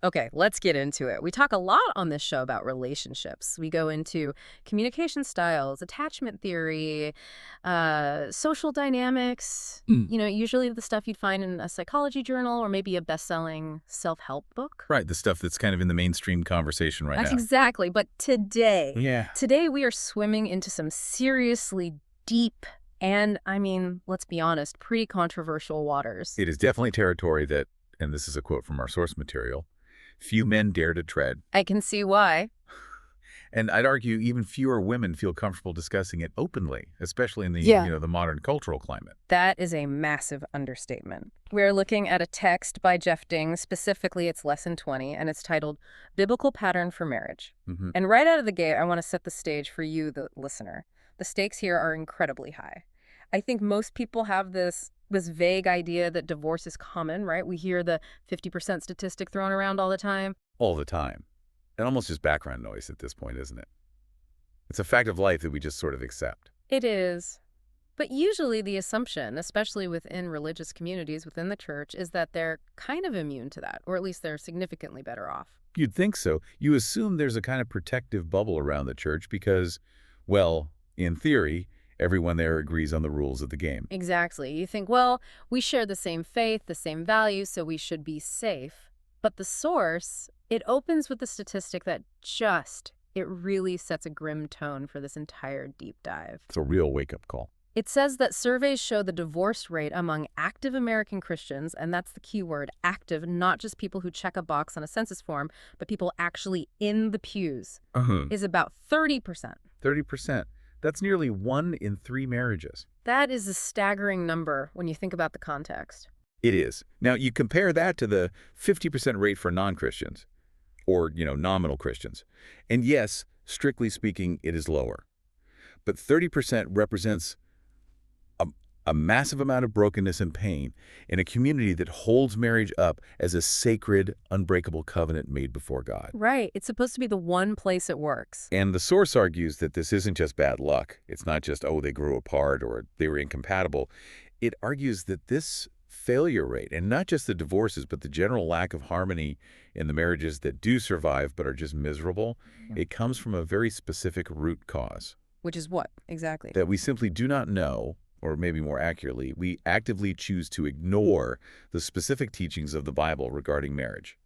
Okay, let's get into it. We talk a lot on this show about relationships. We go into communication styles, attachment theory, social dynamics, Mm. usually the stuff you'd find in a psychology journal or maybe a best-selling self-help book. Right, the stuff that's kind of in the mainstream conversation right now. Exactly. But today, Yeah. today we are swimming into some seriously deep and, I mean, let's be honest, pretty controversial waters. It is definitely territory that, and this is a quote from our source material, few men dare to tread. I can see why. And I'd argue even fewer women feel comfortable discussing it openly, especially in the, Yeah. the modern cultural climate. That is a massive understatement. We're looking at a text by Jeff Ding, specifically it's lesson 20, and it's titled Biblical Pattern for Marriage. Hmm. And right out of the gate, I want to set the stage for you, the listener. The stakes here are incredibly high. I think most people have this vague idea that divorce is common, right? We hear the 50% statistic thrown around all the time. All the time. And almost just background noise at this point, isn't it? It's a fact of life that we just sort of accept. It is. But usually the assumption, especially within religious communities within the church, is that they're kind of immune to that, or at least they're significantly better off. You'd think so. You assume there's a kind of protective bubble around the church because, well, in theory, everyone there agrees on the rules of the game. Exactly. You think, well, we share the same faith, the same values, so we should be safe. But the source, it opens with the statistic that it really sets a grim tone for this entire deep dive. It's a real wake-up call. It says that surveys show the divorce rate among active American Christians, and that's the key word, active, not just people who check a box on a census form, but people actually in the pews, is about 30%. 30%. That's nearly 1 in 3 marriages. That is a staggering number when you think about the context. It is. Now, you compare that to the 50% rate for non-Christians, or, nominal Christians. And yes, strictly speaking, it is lower. But 30% represents a massive amount of brokenness and pain in a community that holds marriage up as a sacred, unbreakable covenant made before God. Right. It's supposed to be the one place it works. And the source argues that this isn't just bad luck. It's not just, oh, they grew apart or they were incompatible. It argues that this failure rate, and not just the divorces, but the general lack of harmony in the marriages that do survive but are just miserable, it comes from a very specific root cause. Which is what, exactly? That we simply do not know, or maybe more accurately, we actively choose to ignore the specific teachings of the Bible regarding marriage.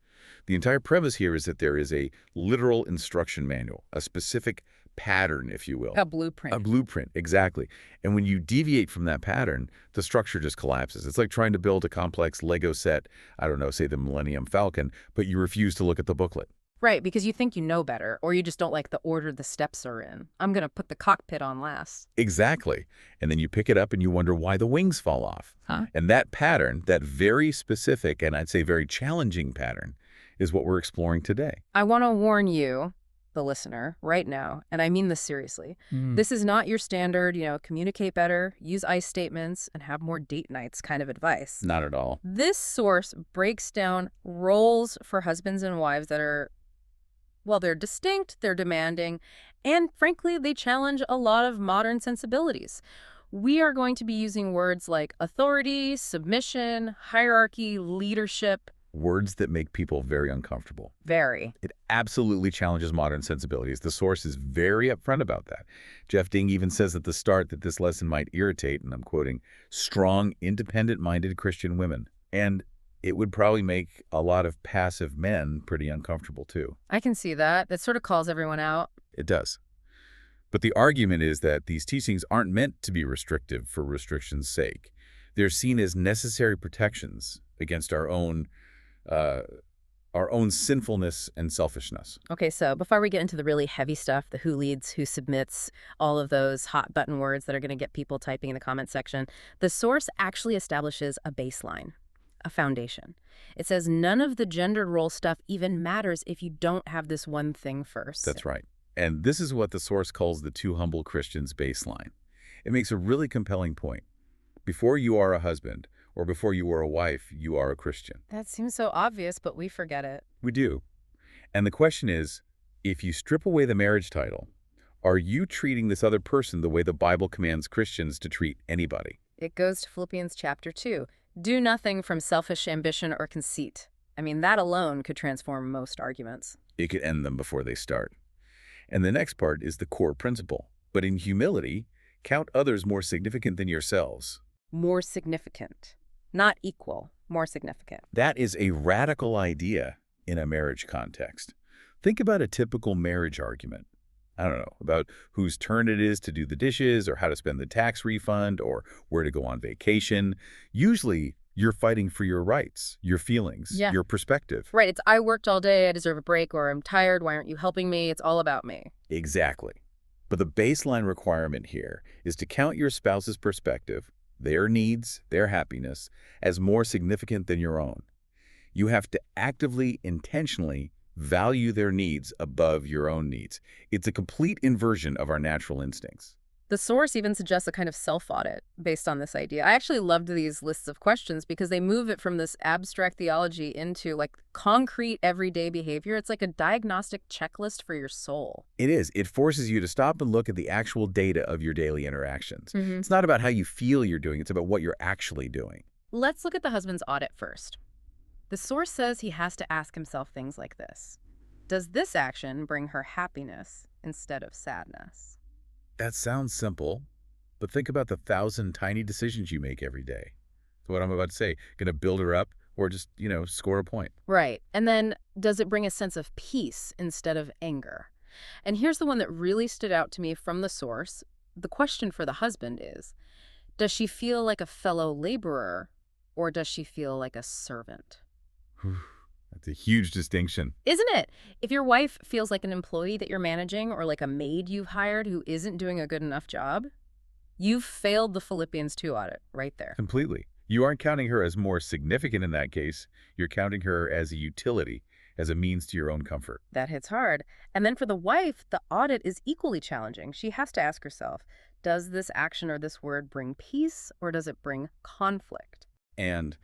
The entire premise here is that there is a literal instruction manual, a specific pattern, if you will. A blueprint. A blueprint, exactly. And when you deviate from that pattern, the structure just collapses. It's like trying to build a complex Lego set, I don't know, say the Millennium Falcon, but you refuse to look at the booklet. Right, because you think you know better, or you just don't like the order the steps are in. I'm going to put the cockpit on last. Exactly. And then you pick it up and you wonder why the wings fall off. Huh? And that pattern, that very specific and I'd say very challenging pattern, is what we're exploring today. I want to warn you, the listener, right now, and I mean this seriously. This is not your standard, communicate better, use I statements, and have more date nights kind of advice. Not at all. This source breaks down roles for husbands and wives that are, well, they're distinct, they're demanding, and frankly, they challenge a lot of modern sensibilities. We are going to be using words like authority, submission, hierarchy, leadership. Words that make people very uncomfortable. Very. It absolutely challenges modern sensibilities. The source is very upfront about that. Jeff Ding even says at the start that this lesson might irritate, and I'm quoting, strong, independent-minded Christian women. And it would probably make a lot of passive men pretty uncomfortable, too. I can see that. That sort of calls everyone out. It does. But the argument is that these teachings aren't meant to be restrictive for restriction's sake. They're seen as necessary protections against our own sinfulness and selfishness. Okay, so before we get into the really heavy stuff, the who leads, who submits, all of those hot button words that are going to get people typing in the comment section, the source actually establishes a baseline, a foundation. It says none of the gendered role stuff even matters if you don't have this one thing first. That's right. And this is what the source calls the two humble Christians baseline. It makes a really compelling point. Before you are a husband, or before you are a wife, you are a Christian. That seems so obvious, but we forget it. We do. And the question is, if you strip away the marriage title, are you treating this other person the way the Bible commands Christians to treat anybody? It goes to Philippians chapter 2. Do nothing from selfish ambition or conceit. I mean, that alone could transform most arguments. It could end them before they start. And the next part is the core principle. But in humility, count others more significant than yourselves. More significant. Not equal, more significant. That is a radical idea in a marriage context. Think about a typical marriage argument. I don't know, about whose turn it is to do the dishes or how to spend the tax refund or where to go on vacation. Usually, you're fighting for your rights, your feelings, Yeah. your perspective. Right, it's I worked all day, I deserve a break, or I'm tired, why aren't you helping me? It's all about me. Exactly. But the baseline requirement here is to count your spouse's perspective, their needs, their happiness, as more significant than your own. You have to actively, intentionally value their needs above your own needs. It's a complete inversion of our natural instincts. The source even suggests a kind of self-audit based on this idea. I actually loved these lists of questions because they move it from this abstract theology into like concrete everyday behavior. It's like a diagnostic checklist for your soul. It is. It forces you to stop and look at the actual data of your daily interactions. Mm-hmm. It's not about how you feel you're doing, it's about what you're actually doing. Let's look at the husband's audit first. The source says he has to ask himself things like this. Does this action bring her happiness instead of sadness? That sounds simple, but think about the 1,000 tiny decisions you make every day. So what I'm about to say, going to build her up or just, score a point. Right. And then, does it bring a sense of peace instead of anger? And here's the one that really stood out to me from the source. The question for the husband is, does she feel like a fellow laborer or does she feel like a servant? That's a huge distinction. Isn't it? If your wife feels like an employee that you're managing or like a maid you've hired who isn't doing a good enough job, you've failed the Philippians 2 audit right there. Completely. You aren't counting her as more significant in that case. You're counting her as a utility, as a means to your own comfort. That hits hard. And then for the wife, the audit is equally challenging. She has to ask herself, does this action or this word bring peace or does it bring conflict? And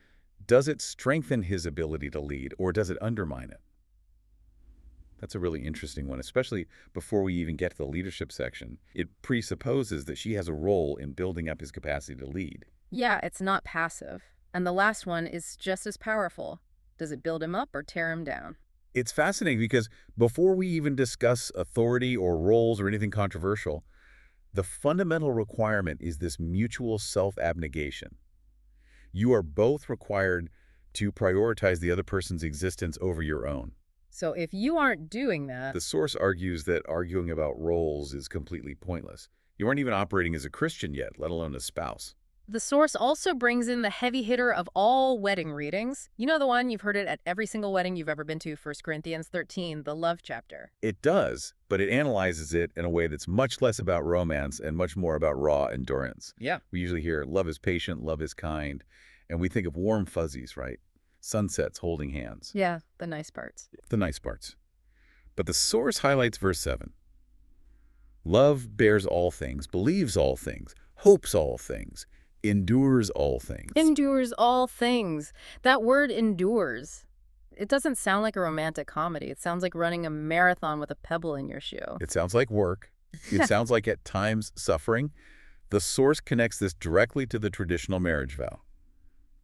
does it strengthen his ability to lead or does it undermine it? That's a really interesting one, especially before we even get to the leadership section. It presupposes that she has a role in building up his capacity to lead. Yeah, it's not passive. And the last one is just as powerful. Does it build him up or tear him down? It's fascinating because before we even discuss authority or roles or anything controversial, the fundamental requirement is this mutual self-abnegation. You are both required to prioritize the other person's existence over your own. So if you aren't doing that, The source argues that arguing about roles is completely pointless. You aren't even operating as a Christian yet, let alone a spouse. the source also brings in the heavy hitter of all wedding readings. You know the one, you've heard it at every single wedding you've ever been to, 1 Corinthians 13, the love chapter. It does, but it analyzes it in a way that's much less about romance and much more about raw endurance. Yeah. We usually hear love is patient, love is kind, and we think of warm fuzzies, right? Sunsets holding hands. Yeah, the nice parts. The nice parts. But the source highlights verse 7. Love bears all things, believes all things, hopes all things, endures all things. Endures all things. That word endures. It doesn't sound like a romantic comedy. It sounds like running a marathon with a pebble in your shoe. It sounds like work. It sounds like at times suffering. The source connects this directly to the traditional marriage vow.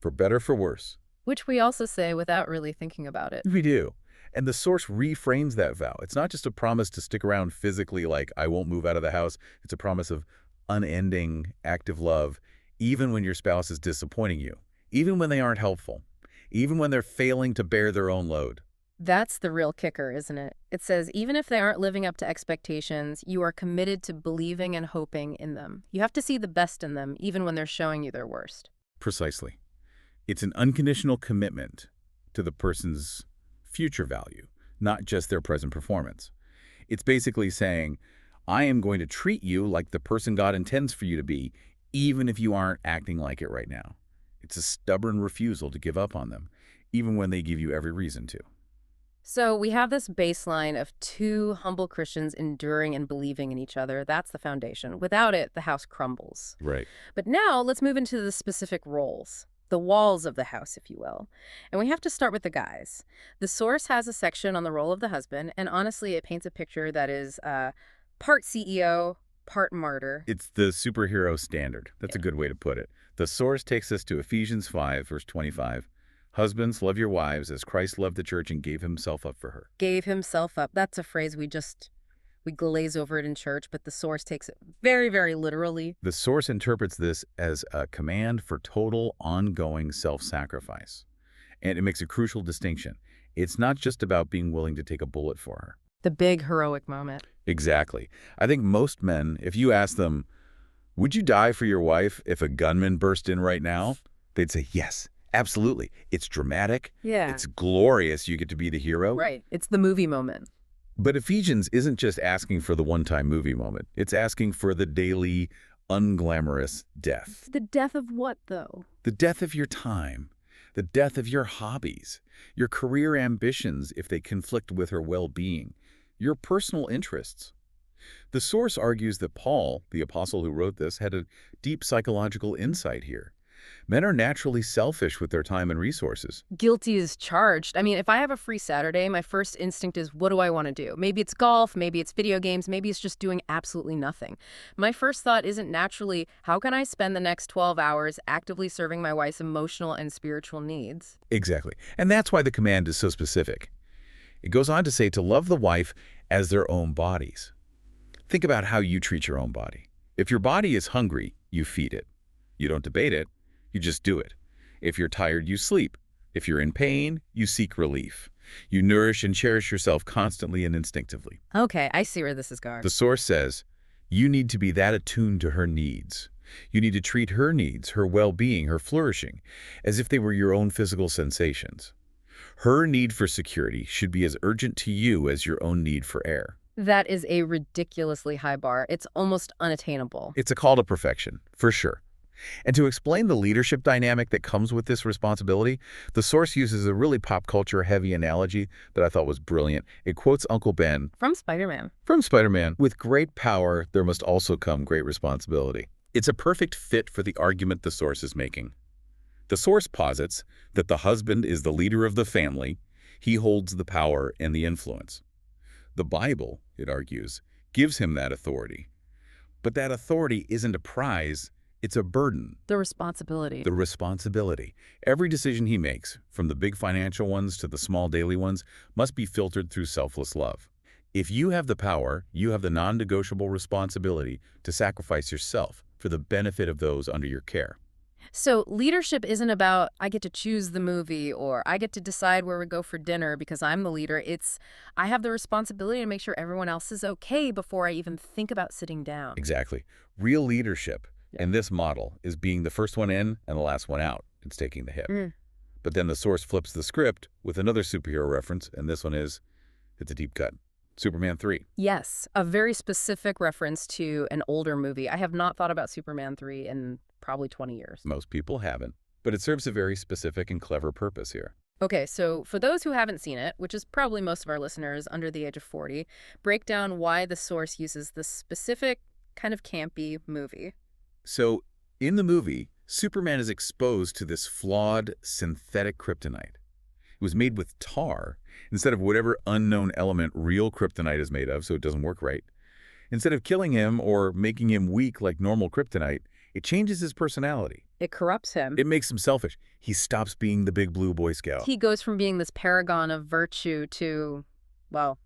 For better, for worse. Which we also say without really thinking about it. We do. And the source reframes that vow. It's not just a promise to stick around physically like I won't move out of the house. It's a promise of unending, active love, even when your spouse is disappointing you, even when they aren't helpful, even when they're failing to bear their own load. That's the real kicker, isn't it? It says even if they aren't living up to expectations, you are committed to believing and hoping in them. You have to see the best in them, even when they're showing you their worst. Precisely. It's an unconditional commitment to the person's future value, not just their present performance. It's basically saying, I am going to treat you like the person God intends for you to be, even if you aren't acting like it right now. It's a stubborn refusal to give up on them, even when they give you every reason to. So we have this baseline of two humble Christians enduring and believing in each other. That's the foundation. Without it, the house crumbles. Right. But now let's move into the specific roles, the walls of the house, if you will. And we have to start with the guys. The source has a section on the role of the husband, and honestly, it paints a picture that is part CEO, part martyr. It's the superhero standard. That's a good way to put it. The source takes us to Ephesians 5, verse 25. Husbands, love your wives as Christ loved the church and gave himself up for her. Gave himself up. That's a phrase we glaze over it in church, but the source takes it very, very literally. The source interprets this as a command for total, ongoing self-sacrifice. And it makes a crucial distinction. It's not just about being willing to take a bullet for her. The big heroic moment. Exactly. I think most men, if you ask them, would you die for your wife if a gunman burst in right now? They'd say, yes, absolutely. It's dramatic. Yeah. It's glorious. You get to be the hero. Right. It's the movie moment. But Ephesians isn't just asking for the one-time movie moment. It's asking for the daily, unglamorous death. The death of what, though? The death of your time. The death of your hobbies. Your career ambitions if they conflict with her well-being. Your personal interests. The source argues that Paul, the apostle who wrote this, had a deep psychological insight here. Men are naturally selfish with their time and resources. Guilty as charged. I mean, if I have a free Saturday, my first instinct is, what do I want to do? Maybe it's golf, maybe it's video games, maybe it's just doing absolutely nothing. My first thought isn't naturally, how can I spend the next 12 hours actively serving my wife's emotional and spiritual needs? Exactly. And that's why the command is so specific. It goes on to say to love the wife as their own bodies. Think about how you treat your own body. If your body is hungry, you feed it. You don't debate it. You just do it. If you're tired, you sleep. If you're in pain, you seek relief. You nourish and cherish yourself constantly and instinctively. Okay, I see where this is going. The source says, you need to be that attuned to her needs. You need to treat her needs, her well-being, her flourishing, as if they were your own physical sensations. Her need for security should be as urgent to you as your own need for air. That is a ridiculously high bar. It's almost unattainable. It's a call to perfection, for sure. And to explain the leadership dynamic that comes with this responsibility, the source uses a really pop culture heavy analogy that I thought was brilliant. It quotes Uncle Ben From Spider-Man. from Spider-Man, with great power, there must also come great responsibility. It's a perfect fit for the argument the source is making. The source posits that the husband is the leader of the family. He holds the power and the influence. The Bible, it argues, gives him that authority. But that authority isn't a prize. It's a burden. The responsibility. The responsibility. Every decision he makes, from the big financial ones to the small daily ones, must be filtered through selfless love. If you have the power, you have the non-negotiable responsibility to sacrifice yourself for the benefit of those under your care. So leadership isn't about, I get to choose the movie or I get to decide where we go for dinner because I'm the leader. It's, I have the responsibility to make sure everyone else is okay before I even think about sitting down. Exactly. Real leadership in this model is being the first one in and the last one out. It's taking the hit. But then the source flips the script with another superhero reference, and this one is, it's a deep cut. Superman 3. Yes, a very specific reference to an older movie. I have not thought about Superman 3 in probably 20 years. Most people haven't, but it serves a very specific and clever purpose here. Okay, so for those who haven't seen it, which is probably most of our listeners under the age of 40, break down why the source uses this specific kind of campy movie. So, in the movie, Superman is exposed to this flawed, synthetic kryptonite. It was made with tar instead of whatever unknown element real kryptonite is made of, so it doesn't work right. Instead of killing him or making him weak like normal kryptonite, it changes his personality. It corrupts him. It makes him selfish. He stops being the big blue Boy Scout. He goes from being this paragon of virtue to, well,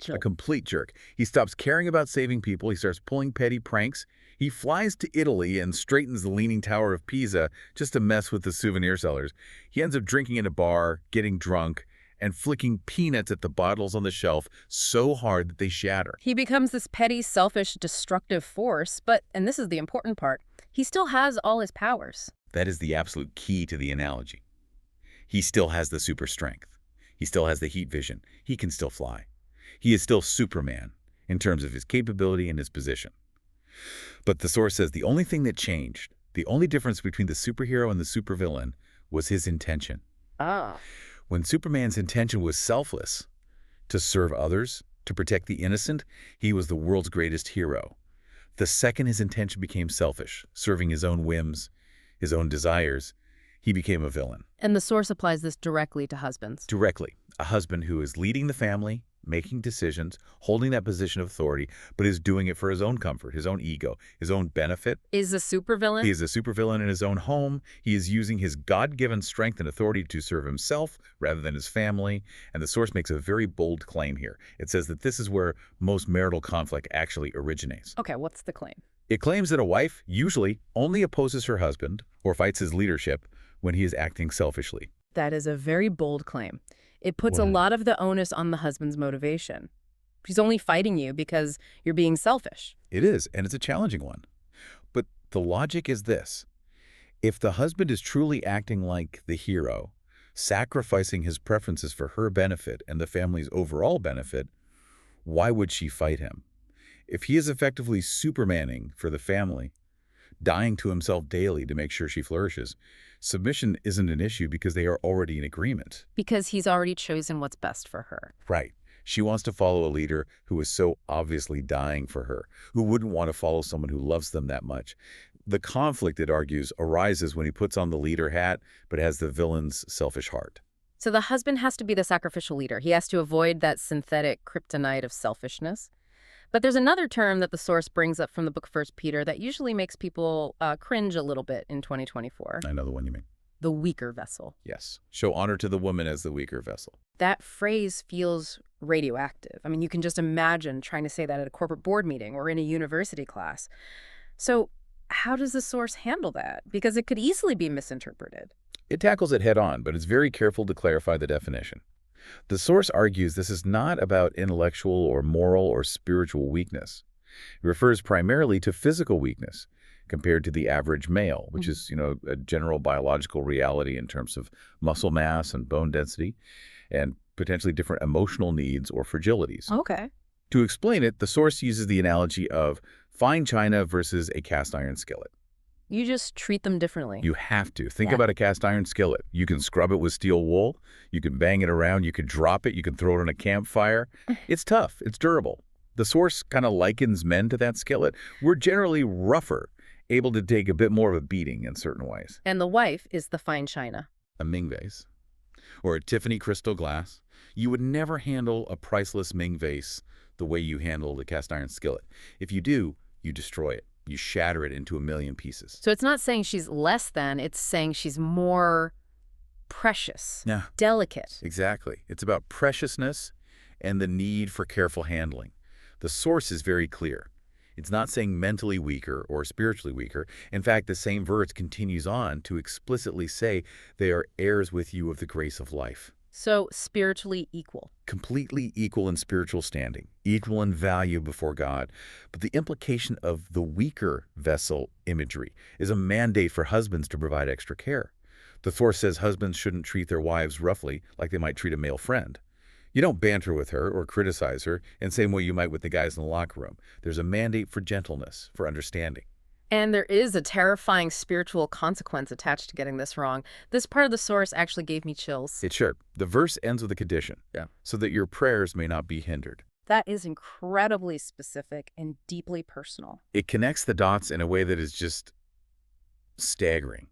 a complete jerk. He stops caring about saving people. He starts pulling petty pranks. He flies to Italy and straightens the Leaning Tower of Pisa just to mess with the souvenir sellers. He ends up drinking in a bar, getting drunk, and flicking peanuts at the bottles on the shelf so hard that they shatter. He becomes this petty, selfish, destructive force, but, and this is the important part, he still has all his powers. That is the absolute key to the analogy. He still has the super strength. He still has the heat vision. He can still fly. He is still Superman in terms of his capability and his position. But the source says the only thing that changed, the only difference between the superhero and the supervillain, was his intention. When Superman's intention was selfless, to serve others, to protect the innocent, he was the world's greatest hero. The second his intention became selfish, serving his own whims, his own desires, he became a villain. And the source applies this directly to husbands. Directly. A husband who is leading the family, making decisions, holding that position of authority, but is doing it for his own comfort, his own ego, his own benefit. Is a He supervillain? is a supervillain in his own home. He is using his God-given strength and authority to serve himself rather than his family. And the source makes a very bold claim here. It says that this is where most marital conflict actually originates. Okay, what's the claim? It claims that a wife usually only opposes her husband or fights his leadership when he is acting selfishly. That is a very bold claim. It puts a Wow. lot of the onus on the husband's motivation. She's only fighting you because you're being selfish. It is, and it's a challenging one. But the logic is this. If the husband is truly acting like the hero, sacrificing his preferences for her benefit and the family's overall benefit, why would she fight him? If he is effectively supermaning for the family, dying to himself daily to make sure she flourishes, submission isn't an issue because they are already in agreement. Because he's already chosen what's best for her. Right. She wants to follow a leader who is so obviously dying for her, who wouldn't want to follow someone who loves them that much. The conflict, it argues, arises when he puts on the leader hat but has the villain's selfish heart. So the husband has to be the sacrificial leader. He has to avoid that synthetic kryptonite of selfishness. But there's another term that the source brings up from the book First Peter that usually makes people cringe a little bit in 2024. I know the one you mean. The weaker vessel. Yes. Show honor to the woman as the weaker vessel. That phrase feels radioactive. I mean, you can just imagine trying to say that at a corporate board meeting or in a university class. So how does the source handle that? Because it could easily be misinterpreted. It tackles it head on, but it's very careful to clarify the definition. The source argues this is not about intellectual or moral or spiritual weakness. It refers primarily to physical weakness compared to the average male, which is, a general biological reality in terms of muscle mass and bone density and potentially different emotional needs or fragilities. Okay. To explain it, the source uses the analogy of fine china versus a cast iron skillet. You just treat them differently. You have to. Think Yeah. about a cast iron skillet. You can scrub it with steel wool. You can bang it around. You can drop it. You can throw it on a campfire. It's tough. It's durable. The source kind of likens men to that skillet. We're generally rougher, able to take a bit more of a beating in certain ways. And the wife is the fine china. A Ming vase or a Tiffany crystal glass. You would never handle a priceless Ming vase the way you handle the cast iron skillet. If you do, you destroy it. You shatter it into a million pieces. So it's not saying she's less than, it's saying she's more precious, Yeah. delicate. Exactly. It's about preciousness and the need for careful handling. The source is very clear. It's not saying mentally weaker or spiritually weaker. In fact, the same verse continues on to explicitly say they are heirs with you of the grace of life. So spiritually equal. Completely equal in spiritual standing, equal in value before God. But the implication of the weaker vessel imagery is a mandate for husbands to provide extra care. The source says husbands shouldn't treat their wives roughly like they might treat a male friend. You don't banter with her or criticize her in the same way you might with the guys in the locker room. There's a mandate for gentleness, for understanding. And there is a terrifying spiritual consequence attached to getting this wrong. This part of the source actually gave me chills. It's sure. The verse ends with a condition. Yeah. So that your prayers may not be hindered. That is incredibly specific and deeply personal. It connects the dots in a way that is just staggering.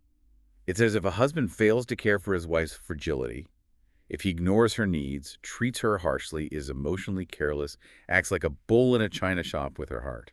It says if a husband fails to care for his wife's fragility, if he ignores her needs, treats her harshly, is emotionally careless, acts like a bull in a china shop with her heart,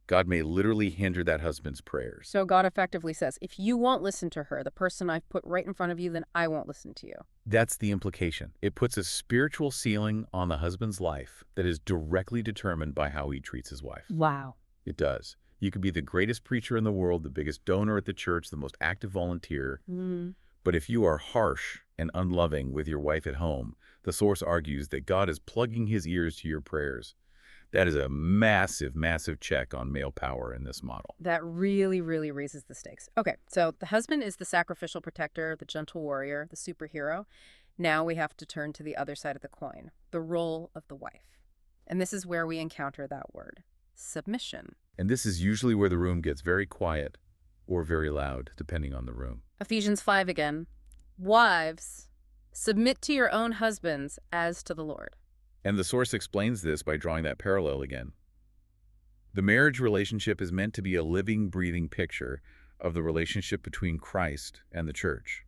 God may literally hinder that husband's prayers. So God effectively says, if you won't listen to her, the person I've put right in front of you, then I won't listen to you. That's the implication. It puts a spiritual ceiling on the husband's life that is directly determined by how he treats his wife. Wow. It does. You could be the greatest preacher in the world, the biggest donor at the church, the most active volunteer. But if you are harsh and unloving with your wife at home, the source argues that God is plugging his ears to your prayers. That is a massive, massive check on male power in this model. That really, really raises the stakes. Okay, so the husband is the sacrificial protector, the gentle warrior, the superhero. Now we have to turn to the other side of the coin, the role of the wife. And this is where we encounter that word, submission. And this is usually where the room gets very quiet or very loud, depending on the room. Ephesians 5 again. Wives, submit to your own husbands as to the Lord. And the source explains this by drawing that parallel again. The marriage relationship is meant to be a living, breathing picture of the relationship between Christ and the church.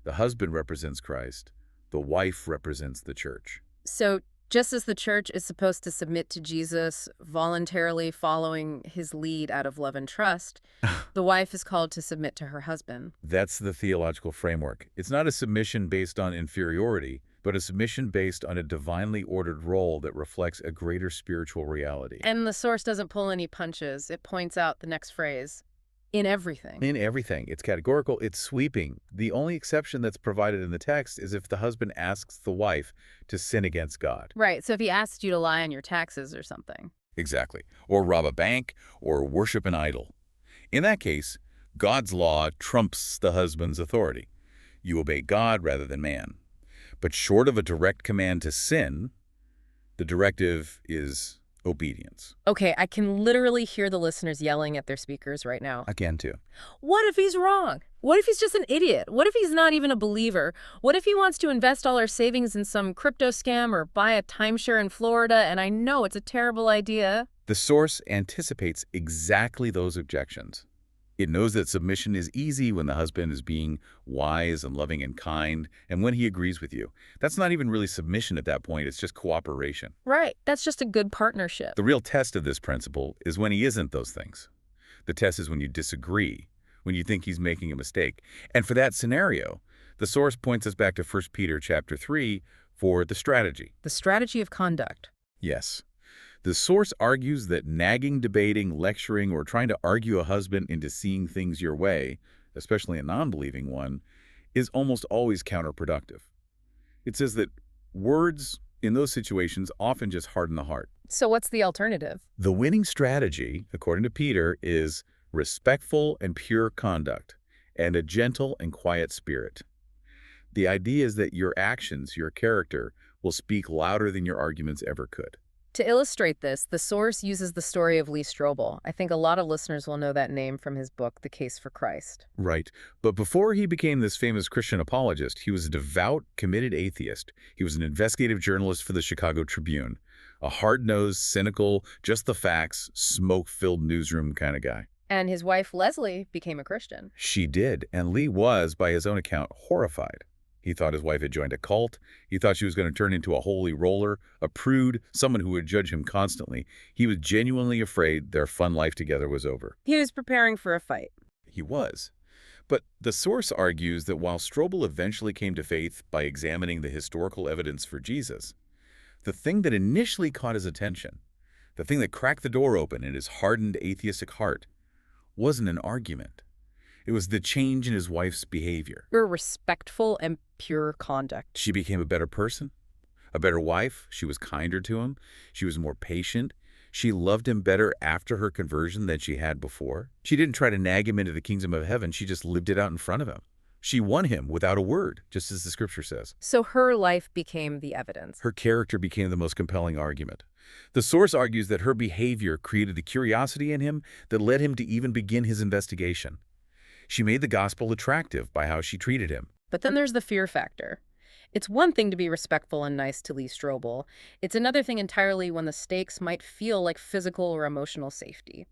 The husband represents Christ. The wife represents the church. So Just as the church is supposed to submit to Jesus, voluntarily following his lead out of love and trust, the wife is called to submit to her husband. That's the theological framework. It's not a submission based on inferiority, but a submission based on a divinely ordered role that reflects a greater spiritual reality. And the source doesn't pull any punches. It points out the next phrase, in everything. In everything. It's categorical, it's sweeping. The only exception that's provided in the text is if the husband asks the wife to sin against God. Right, so if he asked you to lie on your taxes or something. Exactly. Or rob a bank, or worship an idol. In that case, God's law trumps the husband's authority. You obey God rather than man. But short of a direct command to sin, the directive is obedience. Okay, I can literally hear the listeners yelling at their speakers right now. Again, too. What if he's wrong? What if he's just an idiot? What if he's not even a believer? What if he wants to invest all our savings in some crypto scam or buy a timeshare in Florida, and I know it's a terrible idea? The source anticipates exactly those objections. It knows that submission is easy when the husband is being wise and loving and kind, and when he agrees with you. That's not even really submission at that point, it's just cooperation. Right, that's just a good partnership. The real test of this principle is when he isn't those things. The test is when you disagree, when you think he's making a mistake. And for that scenario, the source points us back to 1 Peter chapter 3 for the strategy. The strategy of conduct. Yes. The source argues that nagging, debating, lecturing, or trying to argue a husband into seeing things your way, especially a non-believing one, is almost always counterproductive. It says that words in those situations often just harden the heart. So what's the alternative? The winning strategy, according to Peter, is respectful and pure conduct and a gentle and quiet spirit. The idea is that your actions, your character, will speak louder than your arguments ever could. To illustrate this, the source uses the story of Lee Strobel. I think a lot of listeners will know that name from his book, The Case for Christ. Right. But before he became this famous Christian apologist, he was a devout, committed atheist. He was an investigative journalist for the Chicago Tribune, a hard-nosed, cynical, just the facts, smoke-filled newsroom kind of guy. And his wife, Leslie, became a Christian. She did, and Lee was, by his own account, horrified. He thought his wife had joined a cult. He thought she was going to turn into a holy roller, a prude, someone who would judge him constantly. He was genuinely afraid their fun life together was over. He was preparing for a fight. He was. But the source argues that while Strobel eventually came to faith by examining the historical evidence for Jesus, the thing that initially caught his attention, the thing that cracked the door open in his hardened atheistic heart, wasn't an argument. It was the change in his wife's behavior. Her respectful and pure conduct. She became a better person, a better wife. She was kinder to him. She was more patient. She loved him better after her conversion than she had before. She didn't try to nag him into the kingdom of heaven. She just lived it out in front of him. She won him without a word, just as the scripture says. So her life became the evidence. Her character became the most compelling argument. The source argues that her behavior created the curiosity in him that led him to even begin his investigation. She made the gospel attractive by how she treated him. But then there's the fear factor. It's one thing to be respectful and nice to Lee Strobel. It's another thing entirely when the stakes might feel like physical or emotional safety.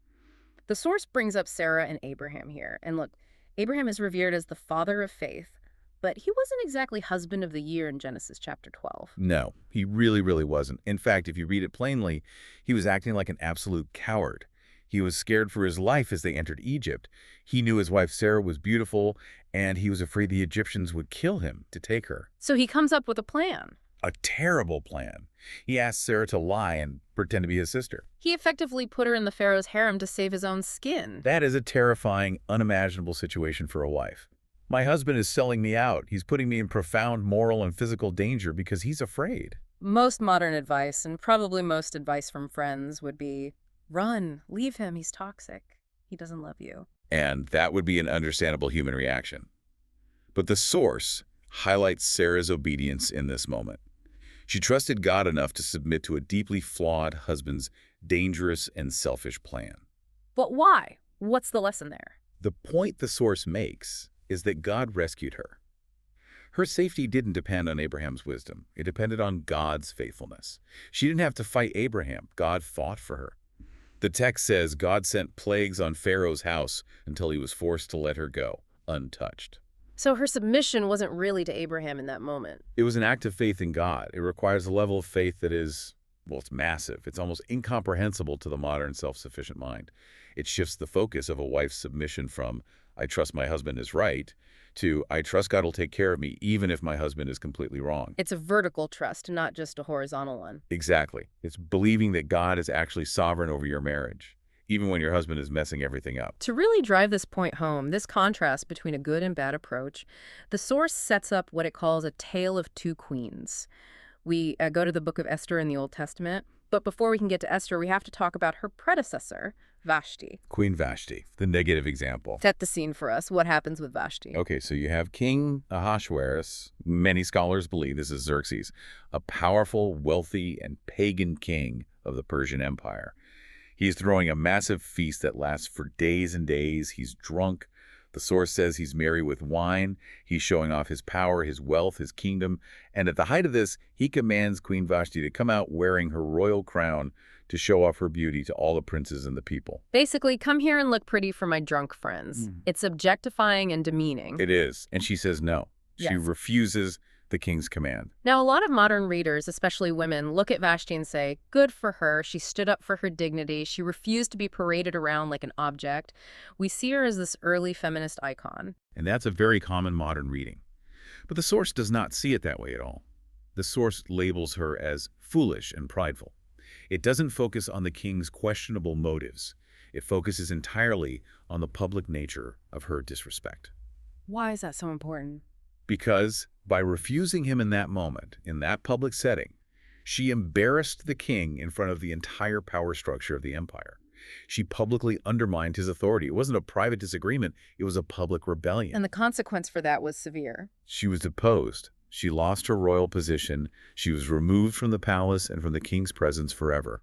The source brings up Sarah and Abraham here. And look, Abraham is revered as the father of faith, but he wasn't exactly husband of the year in Genesis chapter 12. No, he really wasn't. In fact, if you read it plainly, he was acting like an absolute coward. He was scared for his life as they entered Egypt. He knew his wife Sarah was beautiful, and he was afraid the Egyptians would kill him to take her. So he comes up with a plan. A terrible plan. He asked Sarah to lie and pretend to be his sister. He effectively put her in the Pharaoh's harem to save his own skin. That is a terrifying, unimaginable situation for a wife. My husband is selling me out. He's putting me in profound moral and physical danger because he's afraid. Most modern advice, and probably most advice from friends, would be, run, leave him, he's toxic. He doesn't love you. And that would be an understandable human reaction. But the source highlights Sarah's obedience in this moment. She trusted God enough to submit to a deeply flawed husband's dangerous and selfish plan. But why? What's the lesson there? The point the source makes is that God rescued her. Her safety didn't depend on Abraham's wisdom. It depended on God's faithfulness. She didn't have to fight Abraham. God fought for her. The text says God sent plagues on Pharaoh's house until he was forced to let her go, untouched. So her submission wasn't really to Abraham in that moment. It was an act of faith in God. It requires a level of faith that is, well, it's massive. It's almost incomprehensible to the modern self-sufficient mind. It shifts the focus of a wife's submission from, I trust my husband is right, to, I trust God will take care of me even if my husband is completely wrong. It's a vertical trust, not just a horizontal one. Exactly. It's believing that God is actually sovereign over your marriage, even when your husband is messing everything up. To really drive this point home, this contrast between a good and bad approach, the source sets up what it calls a tale of two queens. We go to the book of Esther in the Old Testament, but before we can get to Esther, we have to talk about her predecessor, Vashti. Queen Vashti, the negative example. Set the scene for us. What happens with Vashti? Okay, so you have King Ahasuerus. Many scholars believe this is Xerxes, a powerful, wealthy, and pagan king of the Persian Empire. He's throwing a massive feast that lasts for days and days. He's drunk. The source says he's merry with wine. He's showing off his power, his wealth, his kingdom. And at the height of this, he commands Queen Vashti to come out wearing her royal crown to show off her beauty to all the princes and the people. Basically, come here and look pretty for my drunk friends. It's objectifying and demeaning. It is. And she says no. She Yes. refuses the king's command. Now, a lot of modern readers, especially women, look at Vashti and say, good for her. She stood up for her dignity. She refused to be paraded around like an object. We see her as this early feminist icon. And that's a very common modern reading. But the source does not see it that way at all. The source labels her as foolish and prideful. It doesn't focus on the king's questionable motives. It focuses entirely on the public nature of her disrespect. Why is that so important? Because by refusing him in that moment, in that public setting, she embarrassed the king in front of the entire power structure of the empire. She publicly undermined his authority. It wasn't a private disagreement. It was a public rebellion. And the consequence for that was severe. She was deposed. She lost her royal position. She was removed from the palace and from the king's presence forever.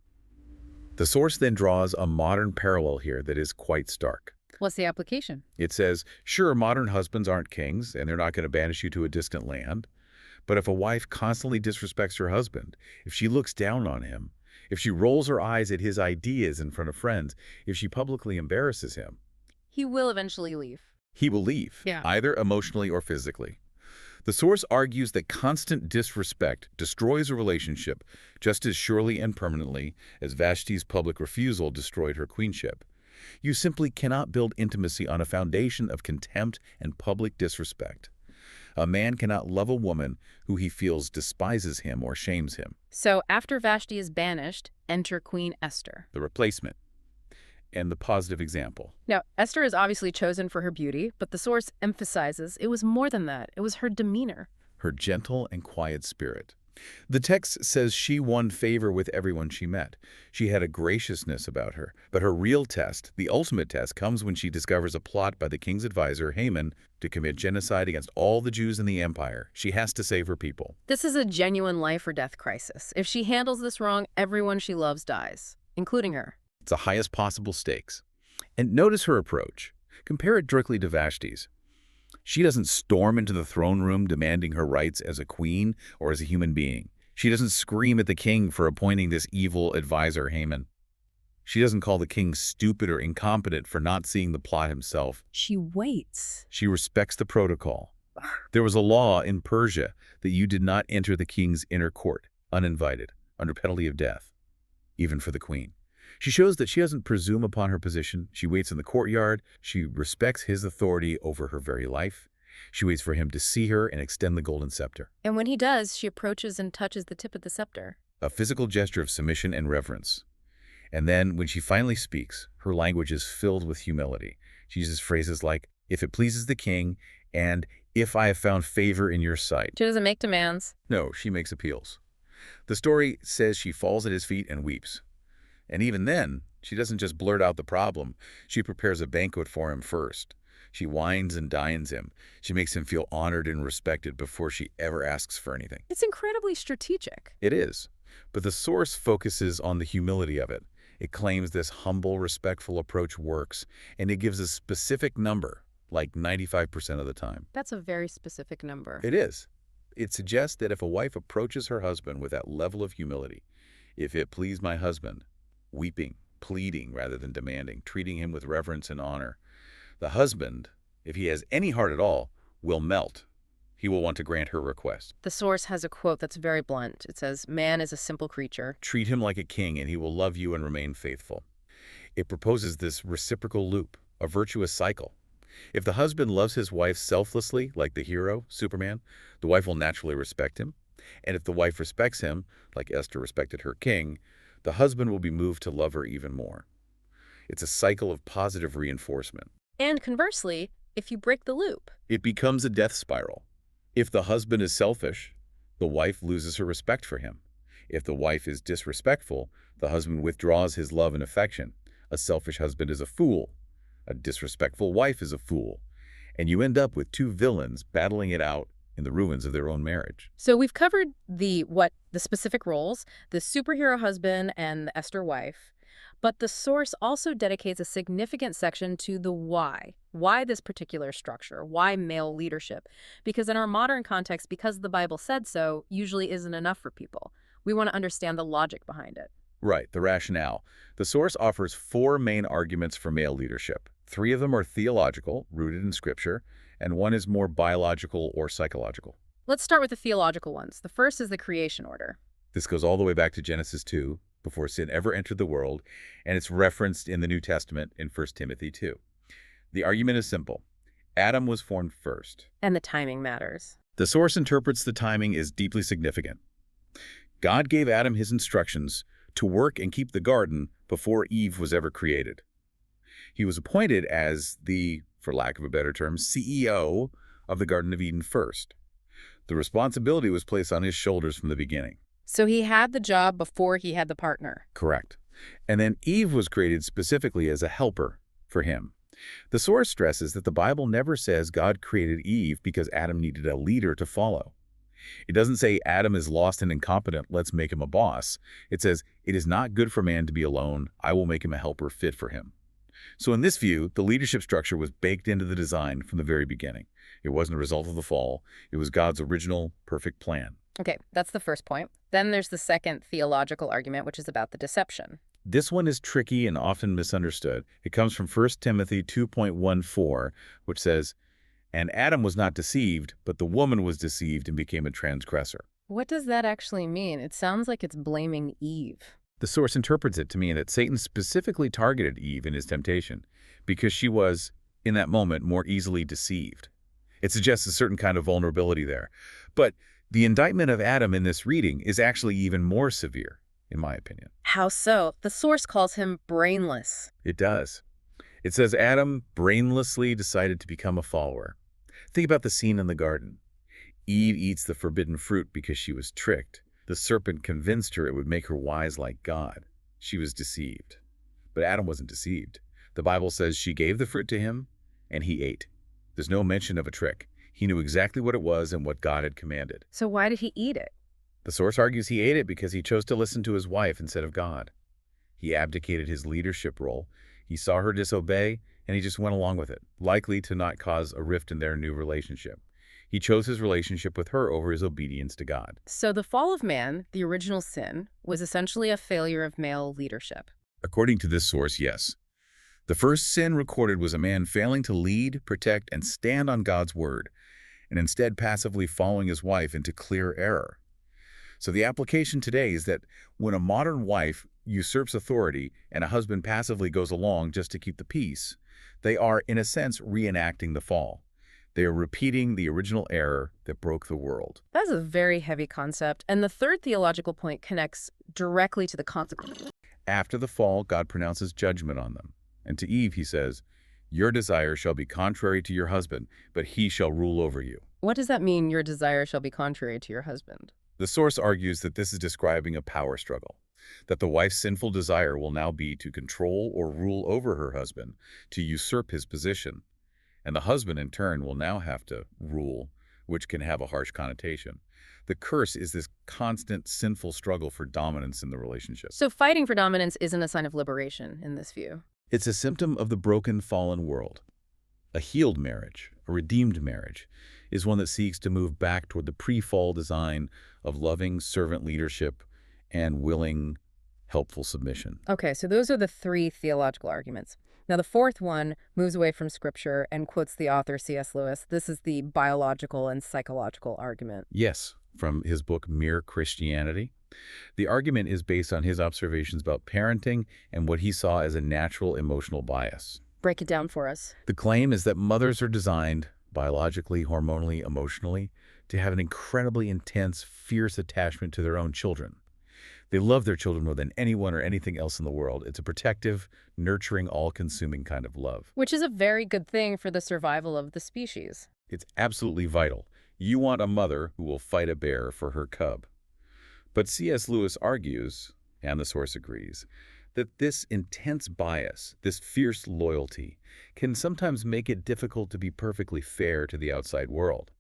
The source then draws a modern parallel here that is quite stark. What's the application? It says, sure, modern husbands aren't kings, and they're not going to banish you to a distant land. But if a wife constantly disrespects her husband, if she looks down on him, if she rolls her eyes at his ideas in front of friends, if she publicly embarrasses him, He will eventually leave. he will leave, Yeah. either emotionally or physically. The source argues that constant disrespect destroys a relationship just as surely and permanently as Vashti's public refusal destroyed her queenship. You simply cannot build intimacy on a foundation of contempt and public disrespect. A man cannot love a woman who he feels despises him or shames him. So after Vashti is banished, enter Queen Esther. The replacement and the positive example. Now, Esther is obviously chosen for her beauty, but the source emphasizes it was more than that. It was her demeanor. Her gentle and quiet spirit. The text says she won favor with everyone she met. She had a graciousness about her. But her real test, the ultimate test, comes when she discovers a plot by the king's advisor, Haman, to commit genocide against all the Jews in the empire. She has to save her people. This is a genuine life or death crisis. If she handles this wrong, everyone she loves dies, including her. It's the highest possible stakes. And notice her approach. Compare it directly to Vashti's. She doesn't storm into the throne room demanding her rights as a queen or as a human being. She doesn't scream at the king for appointing this evil advisor, Haman. She doesn't call the king stupid or incompetent for not seeing the plot himself. She waits. She respects the protocol. There was a law in Persia that you did not enter the king's inner court, uninvited, under penalty of death, even for the queen. She shows that she doesn't presume upon her position. She waits in the courtyard. She respects his authority over her very life. She waits for him to see her and extend the golden scepter. And when he does, she approaches and touches the tip of the scepter. A physical gesture of submission and reverence. And then, when she finally speaks, her language is filled with humility. She uses phrases like, if it pleases the king, and if I have found favor in your sight. She doesn't make demands. No, she makes appeals. The story says she falls at his feet and weeps. And even then, she doesn't just blurt out the problem. She prepares a banquet for him first. She wines and dines him. She makes him feel honored and respected before she ever asks for anything. It's incredibly strategic. It is. But the source focuses on the humility of it. It claims this humble, respectful approach works, and it gives a specific number, like 95% of the time. That's a very specific number. It is. It suggests that if a wife approaches her husband with that level of humility, if it please my husband, weeping, pleading rather than demanding, treating him with reverence and honor, the husband, if he has any heart at all, will melt. He will want to grant her request. The source has a quote that's very blunt. It says, "Man is a simple creature." Treat him like a king, and he will love you and remain faithful. It proposes this reciprocal loop, a virtuous cycle. If the husband loves his wife selflessly, like the hero, Superman, the wife will naturally respect him. And if the wife respects him, like Esther respected her king, the husband will be moved to love her even more. It's a cycle of positive reinforcement. And conversely, if you break the loop, It becomes a death spiral. If the husband is selfish, the wife loses her respect for him. If the wife is disrespectful, the husband withdraws his love and affection. A selfish husband is a fool. A disrespectful wife is a fool. And you end up with two villains battling it out in the ruins of their own marriage. so we've covered the specific roles, the superhero husband and the Esther wife. But the source also dedicates a significant section to the why. Why this particular structure? Why male leadership? Because in our modern context, because the Bible said so, usually isn't enough for people. We want to understand the logic behind it. Right, the rationale. The source offers four main arguments for male leadership. Three of them are theological, rooted in Scripture, and one is more biological or psychological. Let's start with the theological ones. The first is the creation order. This goes all the way back to Genesis 2, before sin ever entered the world, and it's referenced in the New Testament in 1 Timothy 2. The argument is simple. Adam was formed first. And the timing matters. The source interprets the timing as deeply significant. God gave Adam his instructions to work and keep the garden before Eve was ever created. He was appointed as the, for lack of a better term, CEO of the Garden of Eden first. The responsibility was placed on his shoulders from the beginning. So he had the job before he had the partner. Correct. And then Eve was created specifically as a helper for him. The source stresses that the Bible never says God created Eve because Adam needed a leader to follow. It doesn't say Adam is lost and incompetent, let's make him a boss. It says, it is not good for man to be alone, I will make him a helper fit for him. So in this view, the leadership structure was baked into the design from the very beginning. It wasn't a result of the fall, it was God's original, perfect plan. Okay, that's the first point. Then there's the second theological argument, which is about the deception. This one is tricky and often misunderstood. It comes from 1 Timothy 2.14, which says, "And Adam was not deceived, but the woman was deceived and became a transgressor." What does that actually mean? It sounds like it's blaming Eve. The source interprets it to mean that Satan specifically targeted Eve in his temptation because she was, in that moment, more easily deceived. It suggests a certain kind of vulnerability there. But the indictment of Adam in this reading is actually even more severe, in my opinion. How so? The source calls him brainless. It does. It says Adam brainlessly decided to become a follower. Think about the scene in the garden. Eve eats the forbidden fruit because she was tricked. The serpent convinced her it would make her wise like God. She was deceived. But Adam wasn't deceived. The Bible says she gave the fruit to him, and he ate. There's no mention of a trick. He knew exactly what it was and what God had commanded. So why did he eat it? The source argues he ate it because he chose to listen to his wife instead of God. He abdicated his leadership role. He saw her disobey, and he just went along with it, likely to not cause a rift in their new relationship. He chose his relationship with her over his obedience to God. So the fall of man, the original sin, was essentially a failure of male leadership. According to this source, yes. The first sin recorded was a man failing to lead, protect, and stand on God's word, and instead passively following his wife into clear error. So the application today is that when a modern wife usurps authority and a husband passively goes along just to keep the peace, they are, in a sense, reenacting the fall. They are repeating the original error that broke the world. That's a very heavy concept, and the third theological point connects directly to the consequences. After the fall, God pronounces judgment on them. And to Eve, he says, "Your desire shall be contrary to your husband, but he shall rule over you." What does that mean, your desire shall be contrary to your husband? The source argues that this is describing a power struggle, that the wife's sinful desire will now be to control or rule over her husband, to usurp his position. And the husband, in turn, will now have to rule, which can have a harsh connotation. The curse is this constant sinful struggle for dominance in the relationship. So fighting for dominance isn't a sign of liberation in this view. It's a symptom of the broken, fallen world. A healed marriage, a redeemed marriage, is one that seeks to move back toward the pre-fall design of loving servant leadership and willing, helpful submission. Okay, so those are the three theological arguments. Now, the fourth one moves away from scripture and quotes the author C.S. Lewis. This is the biological and psychological argument. Yes, from his book Mere Christianity. The argument is based on his observations about parenting and what he saw as a natural emotional bias. Break it down for us. The claim is that mothers are designed, biologically, hormonally, emotionally, to have an incredibly intense, fierce attachment to their own children. They love their children more than anyone or anything else in the world. It's a protective, nurturing, all-consuming kind of love. Which is a very good thing for the survival of the species. It's absolutely vital. You want a mother who will fight a bear for her cub. But C.S. Lewis argues, and the source agrees, that this intense bias, this fierce loyalty, can sometimes make it difficult to be perfectly fair to the outside world.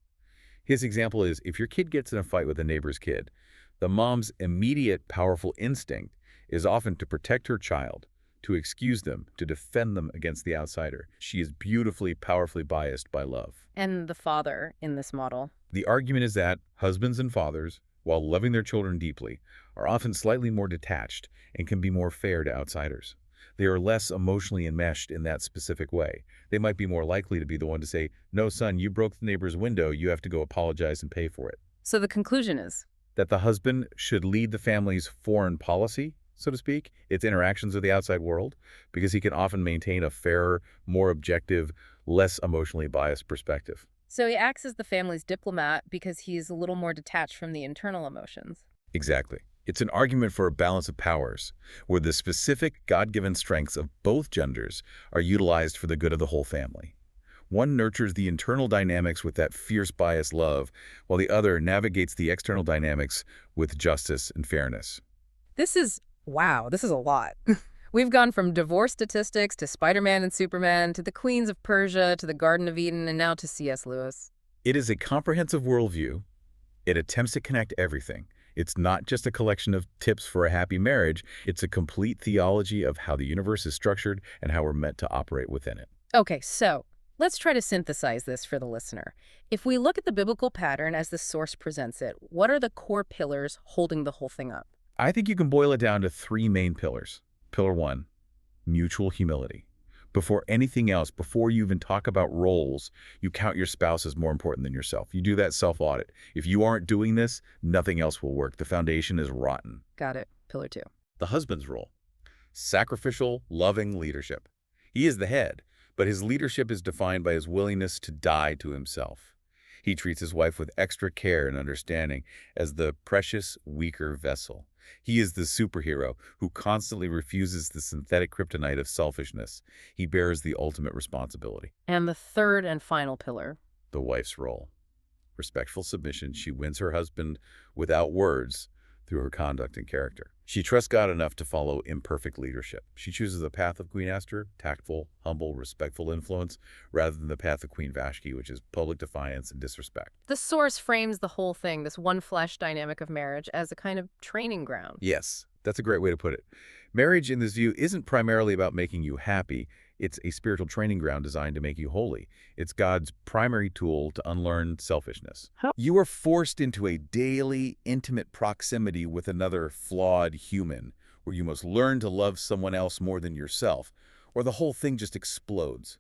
His example is, if your kid gets in a fight with a neighbor's kid, the mom's immediate powerful instinct is often to protect her child, to excuse them, to defend them against the outsider. She is beautifully, powerfully biased by love. And the father in this model. The argument is that husbands and fathers, while loving their children deeply, are often slightly more detached and can be more fair to outsiders. They are less emotionally enmeshed in that specific way. They might be more likely to be the one to say, "No, son, you broke the neighbor's window. You have to go apologize and pay for it." So the conclusion is That the husband should lead the family's foreign policy, so to speak, its interactions with the outside world, because he can often maintain a fairer, more objective, less emotionally biased perspective. So he acts as the family's diplomat because he's a little more detached from the internal emotions. Exactly. It's an argument for a balance of powers, where the specific God-given strengths of both genders are utilized for the good of the whole family. One nurtures the internal dynamics with that fierce bias love, while the other navigates the external dynamics with justice and fairness. Wow, this is a lot. We've gone from divorce statistics to Spider-Man and Superman to the Queens of Persia to the Garden of Eden and now to C.S. Lewis. It is a comprehensive worldview. It attempts to connect everything. It's not just a collection of tips for a happy marriage. It's a complete theology of how the universe is structured and how we're meant to operate within it. Okay, so let's try to synthesize this for the listener. If we look at the biblical pattern as the source presents it, what are the core pillars holding the whole thing up? I think you can boil it down to three main pillars. Pillar one, mutual humility. Before anything else, before you even talk about roles, you count your spouse as more important than yourself. You do that self-audit. If you aren't doing this, nothing else will work. The foundation is rotten. Got it. Pillar two. The husband's role. Sacrificial, loving leadership. He is the head, but his leadership is defined by his willingness to die to himself. He treats his wife with extra care and understanding as the precious, weaker vessel. He is the superhero who constantly refuses the synthetic kryptonite of selfishness. He bears the ultimate responsibility. And the third and final pillar. The wife's role. Respectful submission. She wins her husband without words through her conduct and character. She trusts God enough to follow imperfect leadership. She chooses the path of Queen Esther, tactful, humble, respectful influence, rather than the path of Queen Vashti, which is public defiance and disrespect. The source frames the whole thing, this one-flesh dynamic of marriage, as a kind of training ground. Yes, that's a great way to put it. Marriage, in this view, isn't primarily about making you happy. It's a spiritual training ground designed to make you holy. It's God's primary tool to unlearn selfishness. You are forced into a daily, intimate proximity with another flawed human, where you must learn to love someone else more than yourself, or the whole thing just explodes.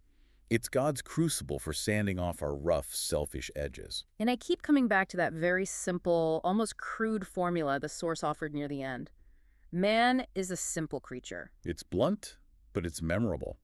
It's God's crucible for sanding off our rough, selfish edges. And I keep coming back to that very simple, almost crude formula the source offered near the end. Man is a simple creature. It's blunt, but it's memorable.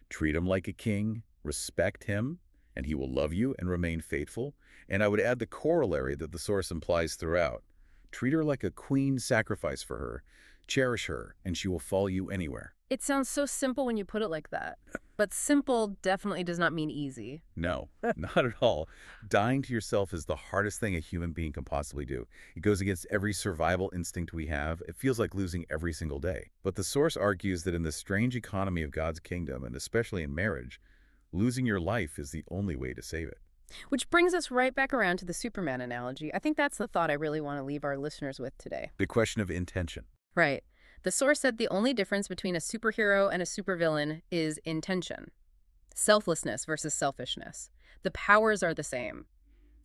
Treat him like a king, respect him, and he will love you and remain faithful. And I would add the corollary that the source implies throughout. Treat her like a queen, sacrifice for her. Cherish her, and she will follow you anywhere. It sounds so simple when you put it like that. But simple definitely does not mean easy. No, not at all. Dying to yourself is the hardest thing a human being can possibly do. It goes against every survival instinct we have. It feels like losing every single day. But the source argues that in the strange economy of God's kingdom, and especially in marriage, losing your life is the only way to save it. Which brings us right back around to the Superman analogy. I think that's the thought I really want to leave our listeners with today. The question of intention. Right. The source said the only difference between a superhero and a supervillain is intention. Selflessness versus selfishness. The powers are the same.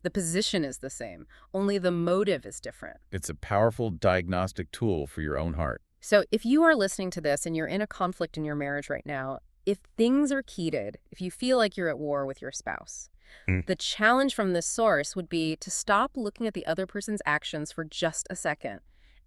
The position is the same. Only the motive is different. It's a powerful diagnostic tool for your own heart. So if you are listening to this and you're in a conflict in your marriage right now, If things are heated, if you feel like you're at war with your spouse, Mm. the challenge from this source would be to stop looking at the other person's actions for just a second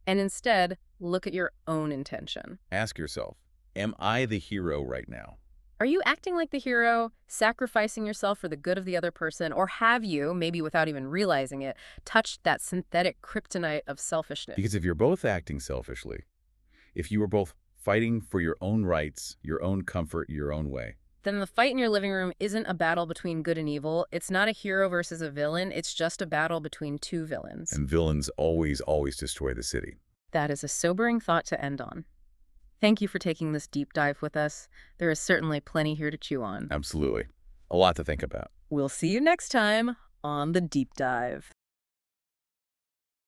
and instead look at your own intention. Ask yourself, am I the hero right now? Are you acting like the hero, sacrificing yourself for the good of the other person, or have you, maybe without even realizing it, touched that synthetic kryptonite of selfishness? Because if you're both acting selfishly, if you are both fighting for your own rights, your own comfort, your own way, Then the fight in your living room isn't a battle between good and evil. It's not a hero versus a villain. It's just a battle between two villains. and villains always, always destroy the city. That is a sobering thought to end on. Thank you for taking this deep dive with us. There is certainly plenty here to chew on. Absolutely. A lot to think about. We'll see you next time on The Deep Dive.